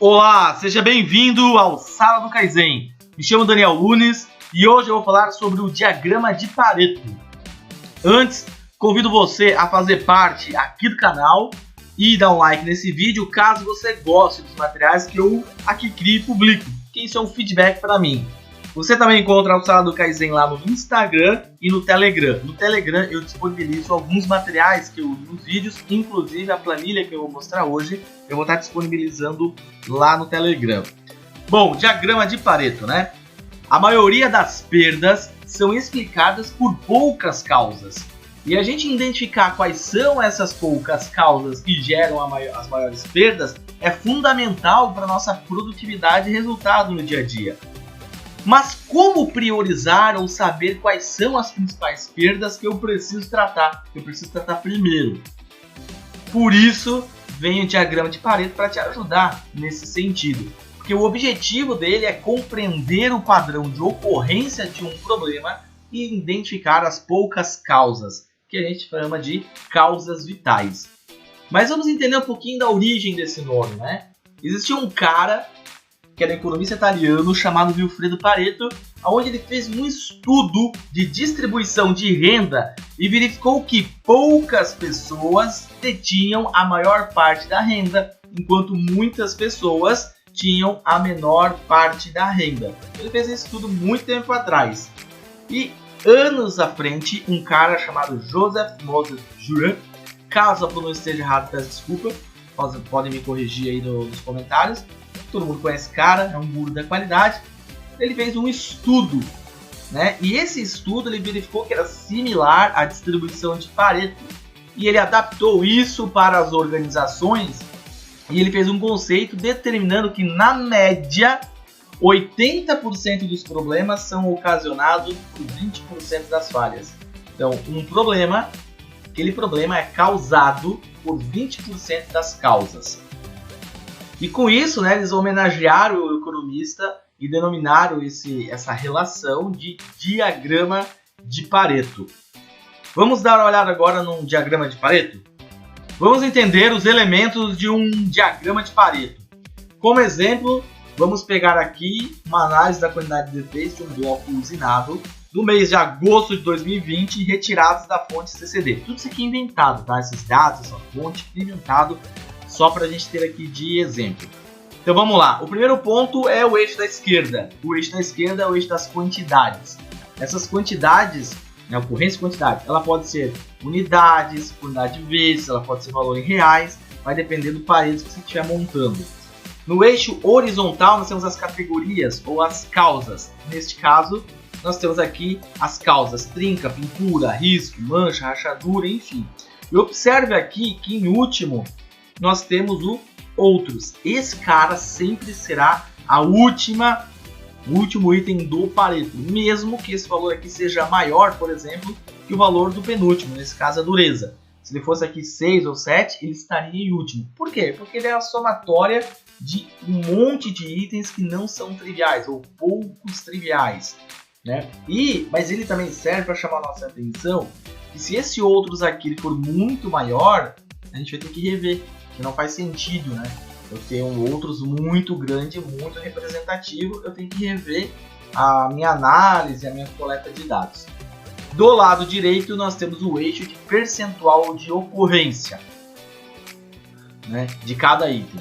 Olá, seja bem-vindo ao Sala do Kaizen. Me chamo Daniel Nunes e hoje eu vou falar sobre o diagrama de Pareto. Antes, convido você a fazer parte aqui do canal e dar um like nesse vídeo caso você goste dos materiais que eu aqui crio e publico, que isso é um feedback para mim. Você também encontra o Sala do Kaizen lá no Instagram e no Telegram. No Telegram eu disponibilizo alguns materiais que eu uso nos vídeos, inclusive a planilha que eu vou mostrar hoje, eu vou estar disponibilizando lá no Telegram. Bom, diagrama de Pareto, né? A maioria das perdas são explicadas por poucas causas. E a gente identificar quais são essas poucas causas que geram as maiores perdas é fundamental para a nossa produtividade e resultado no dia a dia. Mas como priorizar ou saber quais são as principais perdas que eu preciso tratar? Eu preciso tratar primeiro. Por isso, vem o diagrama de Pareto para te ajudar nesse sentido. Porque o objetivo dele é compreender o padrão de ocorrência de um problema e identificar as poucas causas, que a gente chama de causas vitais. Mas vamos entender um pouquinho da origem desse nome, né? Existia um cara que era um economista italiano chamado Vilfredo Pareto, onde ele fez um estudo de distribuição de renda e verificou que poucas pessoas detinham a maior parte da renda, enquanto muitas pessoas tinham a menor parte da renda. Ele fez esse estudo muito tempo atrás. E anos à frente, um cara chamado Joseph Moses Juran, caso a pronúncia esteja errada, peço desculpa, podem me corrigir aí nos comentários. Todo mundo conhece esse cara, é um guru da qualidade. Ele fez um estudo, né? E esse estudo ele verificou que era similar à distribuição de Pareto. E ele adaptou isso para as organizações e ele fez um conceito determinando que, na média, 80% dos problemas são ocasionados por 20% das falhas. Então, aquele problema é causado por 20% das causas. E com isso, né, eles homenagearam o economista e denominaram essa relação de diagrama de Pareto. Vamos dar uma olhada agora num diagrama de Pareto? Vamos entender os elementos de um diagrama de Pareto. Como exemplo, vamos pegar aqui uma análise da quantidade de defeitos de um bloco usinado do mês de agosto de 2020 retirados da fonte CCD. Tudo isso aqui é inventado, tá? Esses dados, essa fonte é inventado só para a gente ter aqui de exemplo. Então vamos lá. O primeiro ponto é o eixo da esquerda. O eixo da esquerda é o eixo das quantidades. Essas quantidades, né, ocorrência e quantidade, ela pode ser unidades, unidade de vezes, ela pode ser valor em reais, vai depender do Pareto que você estiver montando. No eixo horizontal nós temos as categorias ou as causas. Neste caso, nós temos aqui as causas: trinca, pintura, risco, mancha, rachadura, enfim. E observe aqui que em último nós temos o outros. Esse cara sempre será o último item do Pareto, mesmo que esse valor aqui seja maior, por exemplo, que o valor do penúltimo, nesse caso a dureza. Se ele fosse aqui 6 ou 7, ele estaria em último. Por quê? Porque ele é a somatória de um monte de itens que não são triviais, ou poucos triviais, né? Mas ele também serve para chamar a nossa atenção que se esse outros aqui ele for muito maior, a gente vai ter que rever, que não faz sentido, né? Eu tenho outros muito grande, muito representativo, eu tenho que rever a minha análise, a minha coleta de dados. Do lado direito nós temos o eixo de percentual de ocorrência, né, de cada item.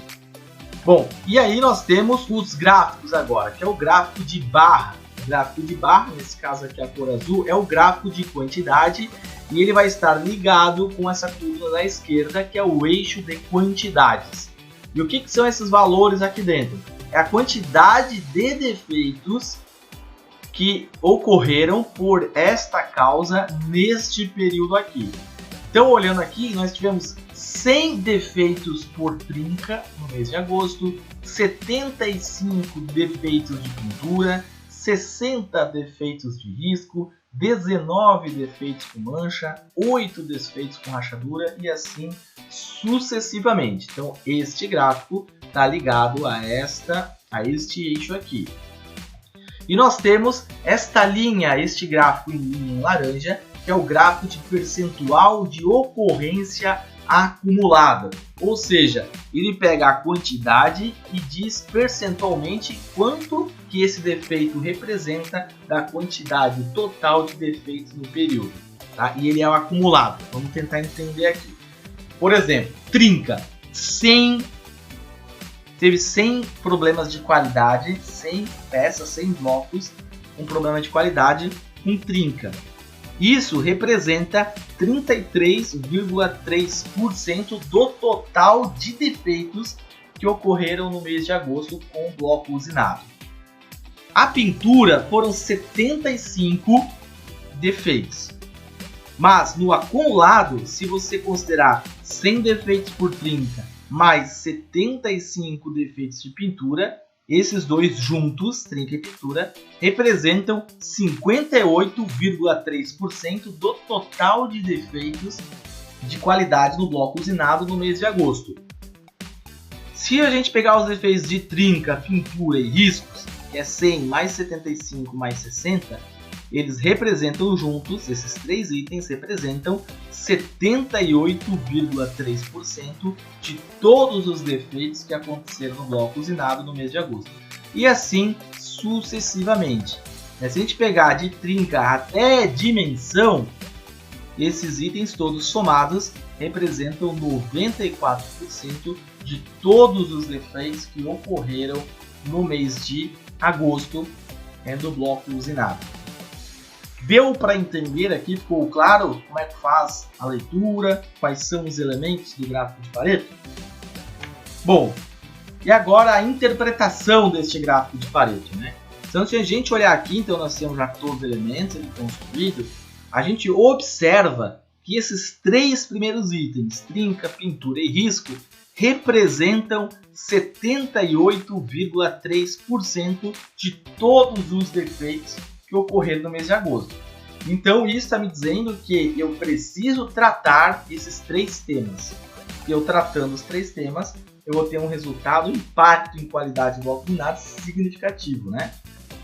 Bom, e aí nós temos os gráficos agora, que é o gráfico de barra. O gráfico de barra, nesse caso aqui a cor azul, é o gráfico de quantidade e ele vai estar ligado com essa curva da esquerda, que é o eixo de quantidades. E o que são esses valores aqui dentro? É a quantidade de defeitos que ocorreram por esta causa neste período aqui. Então, olhando aqui, nós tivemos 100 defeitos por trinca no mês de agosto, 75 defeitos de pintura, 60 defeitos de risco, 19 defeitos com mancha, 8 defeitos com rachadura e assim sucessivamente. Então, este gráfico está ligado a este eixo aqui. E nós temos esta linha, este gráfico em linha em laranja, que é o gráfico de percentual de ocorrência acumulada, ou seja, ele pega a quantidade e diz percentualmente quanto que esse defeito representa da quantidade total de defeitos no período, tá? E ele é o acumulado. Vamos tentar entender aqui. Por exemplo, trinca, teve 100 problemas de qualidade, 100 peças, 100 blocos com problema de qualidade com trinca. Isso representa 33,3% do total de defeitos que ocorreram no mês de agosto com o bloco usinado. A pintura foram 75 defeitos. Mas no acumulado, se você considerar 100 defeitos por trinca mais 75 defeitos de pintura, esses dois juntos, trinca e pintura, representam 58,3% do total de defeitos de qualidade no bloco usinado no mês de agosto. Se a gente pegar os defeitos de trinca, pintura e riscos, que é 100 mais 75 mais 60, eles representam juntos, esses três itens representam 78,3% de todos os defeitos que aconteceram no bloco usinado no mês de agosto. E assim sucessivamente. Se a gente pegar de trinca até dimensão, esses itens todos somados representam 94% de todos os defeitos que ocorreram no mês de agosto do bloco usinado. Deu para entender aqui? Ficou claro como é que faz a leitura? Quais são os elementos do gráfico de Pareto? Bom, e agora a interpretação deste gráfico de Pareto, né? Então, se a gente olhar aqui, então nós temos já todos os elementos ali construídos, a gente observa que esses três primeiros itens, trinca, pintura e risco, representam 78,3% de todos os defeitos que ocorreram no mês de agosto. Então isso está me dizendo que eu preciso tratar esses três temas. E eu tratando os três temas, eu vou ter um resultado, um impacto em qualidade do bloco usinado significativo, né?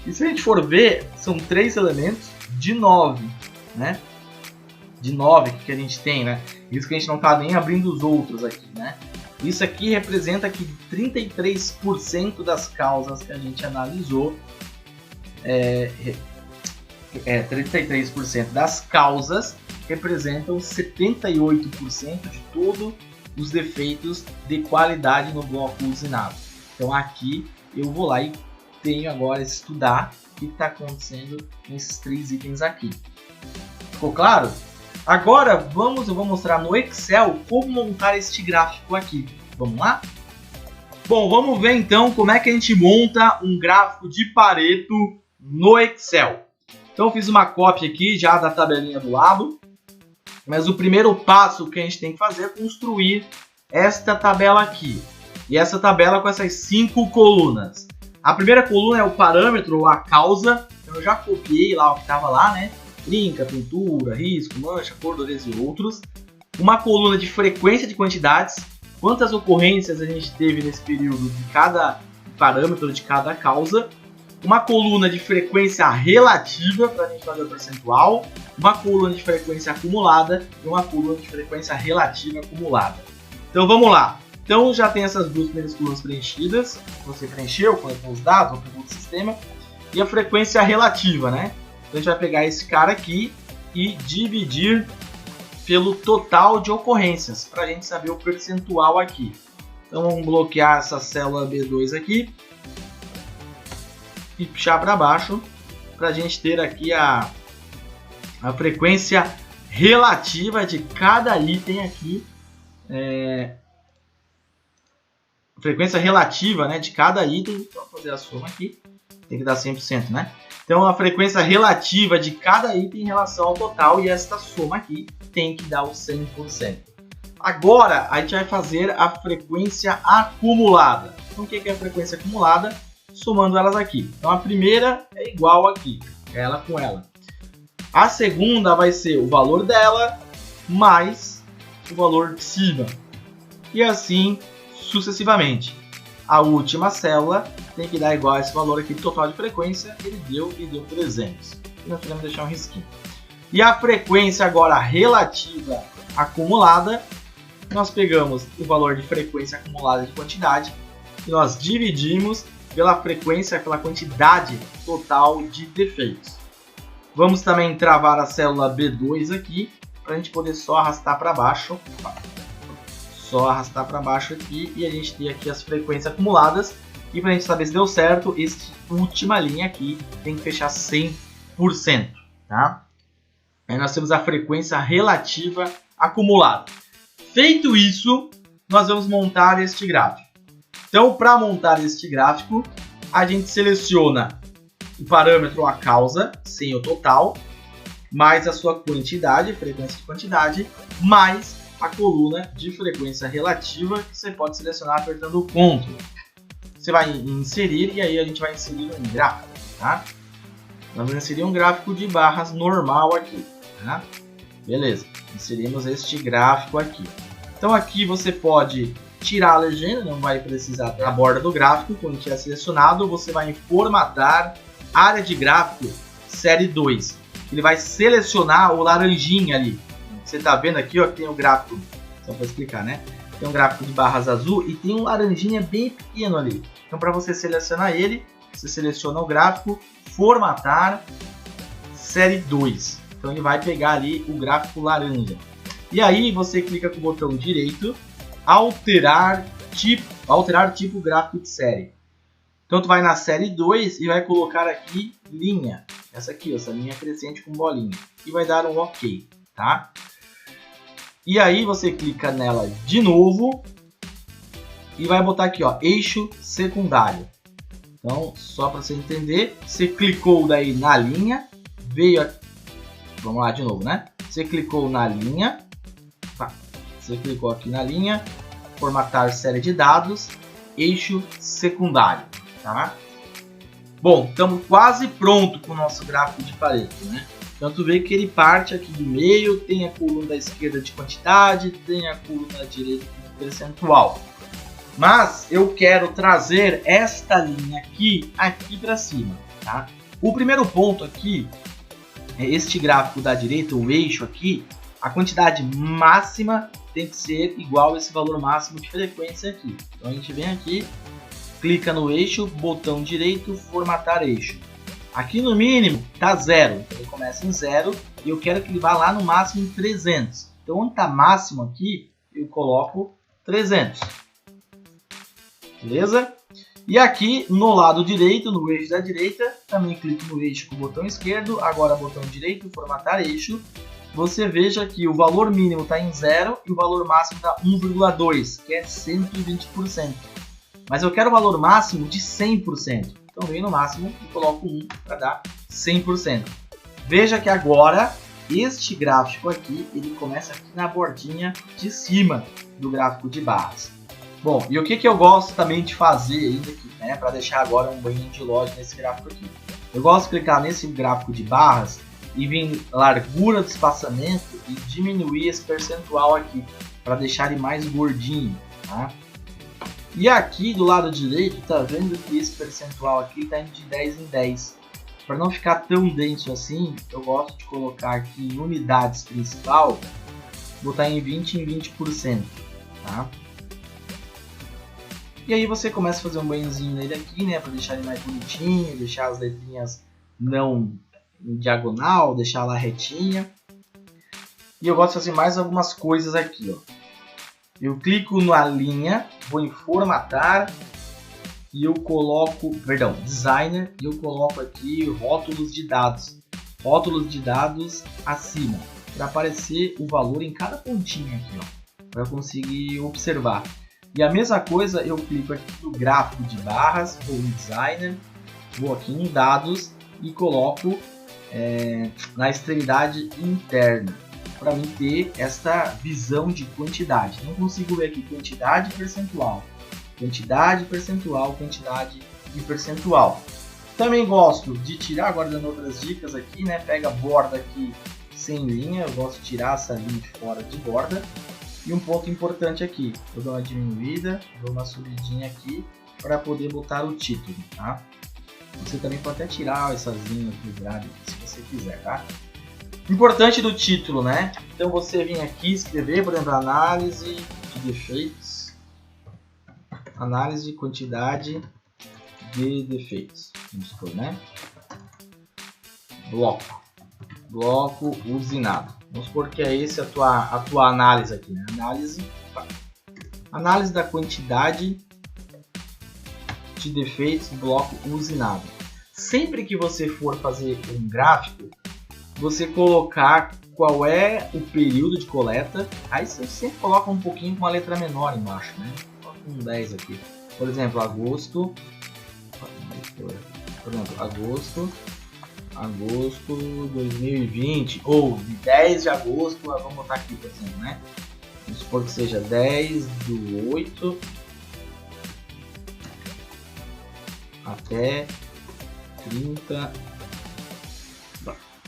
E se a gente for ver, são três elementos de 9, né? De 9 que a gente tem, né? Isso que a gente não está nem abrindo os outros aqui, né? Isso aqui representa que 33% das causas que a gente analisou 33% das causas representam 78% de todos os defeitos de qualidade no bloco usinado. Então aqui eu vou lá e tenho agora estudar o que está acontecendo nesses três itens aqui. Ficou claro? Agora eu vou mostrar no Excel como montar este gráfico aqui. Vamos lá? Bom, vamos ver então como é que a gente monta um gráfico de Pareto no Excel. Então eu fiz uma cópia aqui já da tabelinha do lado, mas o primeiro passo que a gente tem que fazer é construir esta tabela aqui. E essa tabela com essas 5 colunas. A primeira coluna é o parâmetro ou a causa, então eu já copiei lá o que estava lá, né? Trinca, pintura, risco, mancha, cor, dureza e outros. Uma coluna de frequência de quantidades, quantas ocorrências a gente teve nesse período de cada parâmetro, de cada causa. Uma coluna de frequência relativa, para a gente fazer o percentual, uma coluna de frequência acumulada e uma coluna de frequência relativa acumulada. Então vamos lá. Então já tem essas duas primeiras colunas preenchidas. Você preencheu com os dados, ou pegou do sistema. E a frequência relativa, né? Então a gente vai pegar esse cara aqui e dividir pelo total de ocorrências, para a gente saber o percentual aqui. Então vamos bloquear essa célula B2 aqui. E puxar para baixo para a gente ter aqui a frequência relativa de cada item aqui. Frequência relativa, né, de cada item. Vou fazer a soma aqui. Tem que dar 100%, né? Então a frequência relativa de cada item em relação ao total, e esta soma aqui tem que dar o 100%. Agora a gente vai fazer a frequência acumulada. Então o que é a frequência acumulada? Somando elas aqui. Então a primeira é igual aqui, ela com ela. A segunda vai ser o valor dela mais o valor de cima. E assim sucessivamente. A última célula tem que dar igual a esse valor aqui do total de frequência. Ele deu 300. E nós podemos deixar um risquinho. E a frequência agora relativa acumulada nós pegamos o valor de frequência acumulada de quantidade e nós dividimos pela frequência, pela quantidade total de defeitos. Vamos também travar a célula B2 aqui, para a gente poder só arrastar para baixo. Só arrastar para baixo aqui e a gente tem aqui as frequências acumuladas. E para a gente saber se deu certo, essa última linha aqui tem que fechar 100%. Tá? Aí nós temos a frequência relativa acumulada. Feito isso, nós vamos montar este gráfico. Então, para montar este gráfico, a gente seleciona o parâmetro a causa, sem o total, mais a sua quantidade, frequência de quantidade, mais a coluna de frequência relativa, que você pode selecionar apertando o Ctrl. Você vai inserir e aí a gente vai inserir um gráfico. Tá? Vamos inserir um gráfico de barras normal aqui. Tá? Beleza, inserimos este gráfico aqui. Então aqui você pode tirar a legenda, não vai precisar da borda do gráfico. Quando tiver selecionado, você vai em formatar, área de gráfico, série 2. Ele vai selecionar o laranjinha ali. Você está vendo aqui, ó, que tem o gráfico, só para explicar, né? Tem um gráfico de barras azul e tem um laranjinha bem pequeno ali. Então para você selecionar ele, você seleciona o gráfico, formatar, série 2. Então ele vai pegar ali o gráfico laranja. E aí você clica com o botão direito, alterar tipo gráfico de série. Então tu vai na série 2 e vai colocar aqui linha. Essa aqui, essa linha crescente com bolinha. E vai dar um OK, tá? E aí você clica nela de novo e vai botar aqui, ó, eixo secundário. Então, só para você entender, você clicou daí na linha, veio aqui, vamos lá de novo, né? Você clicou na linha, tá? Você clicou aqui na linha, formatar série de dados, eixo secundário, tá? Bom, estamos quase pronto com o nosso gráfico de Pareto, né? Então tu vê que ele parte aqui do meio, tem a coluna da esquerda de quantidade, tem a coluna da direita de percentual. Mas eu quero trazer esta linha aqui para cima, tá? O primeiro ponto aqui, é este gráfico da direita, o eixo aqui, a quantidade máxima tem que ser igual a esse valor máximo de frequência aqui. Então a gente vem aqui, clica no eixo, botão direito, formatar eixo. Aqui no mínimo tá 0, então ele começa em 0 e eu quero que ele vá lá no máximo em 300. Então onde está máximo aqui, eu coloco 300. Beleza? E aqui no lado direito, no eixo da direita, também clico no eixo com o botão esquerdo, agora botão direito, formatar eixo. Você veja que o valor mínimo está em 0 e o valor máximo está 1,2, que é 120%. Mas eu quero o valor máximo de 100%. Então venho no máximo e coloco 1 para dar 100%. Veja que agora este gráfico aqui, ele começa aqui na bordinha de cima do gráfico de barras. Bom, e o que eu gosto também de fazer ainda aqui, né, para deixar agora um banho de loja nesse gráfico aqui. Eu gosto de clicar nesse gráfico de barras e vir largura do espaçamento e diminuir esse percentual aqui, para deixar ele mais gordinho, tá? E aqui do lado direito, tá vendo que esse percentual aqui está indo de 10 em 10. Para não ficar tão denso assim, eu gosto de colocar aqui em unidades principal, botar em 20 em 20%, tá? E aí você começa a fazer um banhozinho nele aqui, né, para deixar ele mais bonitinho, deixar as letrinhas não em diagonal, deixar ela retinha. E eu gosto de fazer mais algumas coisas aqui, ó. Eu clico na linha, vou em formatar e eu coloco, designer, e eu coloco aqui rótulos de dados. Rótulos de dados acima, para aparecer o valor em cada pontinho aqui, ó, para conseguir observar. E a mesma coisa eu clico aqui no gráfico de barras, vou em designer, vou aqui em dados e coloco na extremidade interna, para mim ter esta visão de quantidade. Não consigo ver aqui quantidade e percentual. Quantidade, percentual, quantidade e percentual. Também gosto de tirar, agora dando outras dicas aqui, né? Pega a borda aqui sem linha, eu gosto de tirar essa linha de fora de borda. E um ponto importante aqui, eu dou uma diminuída, dou uma subidinha aqui para poder botar o título, tá? Você também pode até tirar essas linhas do grade se você quiser, tá? Importante do título, né? Então você vem aqui escrever, por exemplo, análise de defeitos, análise de quantidade de defeitos, vamos supor, né? Bloco usinado. Vamos supor que é esse a tua análise aqui, né? Análise da quantidade de defeitos do bloco usinado. Sempre que você for fazer um gráfico, você colocar qual é o período de coleta, aí você sempre coloca um pouquinho com uma letra menor embaixo, né? Coloca um 10 aqui. Por exemplo, agosto 2020, ou de 10 de agosto, vamos botar aqui, por exemplo, né? Vamos supor que seja 10/8 até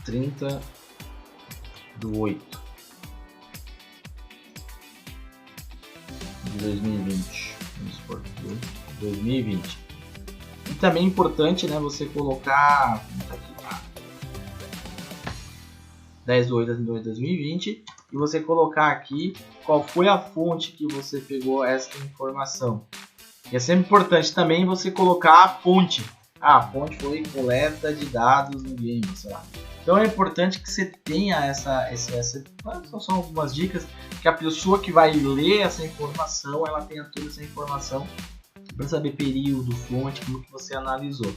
30/8 de 2020. Vamos supor que 2020. E também é importante, né, você colocar 10/8 de 2020 e você colocar aqui qual foi a fonte que você pegou essa informação. E é sempre importante também você colocar a fonte. A fonte foi coleta de dados no game, sei lá. Então é importante que você tenha essa são algumas dicas, que a pessoa que vai ler essa informação, ela tenha toda essa informação para saber período, fonte, como que você analisou.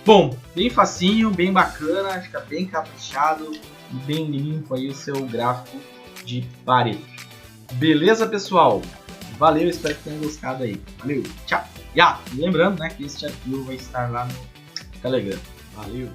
Bom, bem facinho, bem bacana, fica bem caprichado e bem limpo aí o seu gráfico de Pareto. Beleza, pessoal? Valeu, espero que tenham gostado aí. Valeu, tchau! E lembrando, né, que este arquivo vai estar lá no Telegram. Valeu!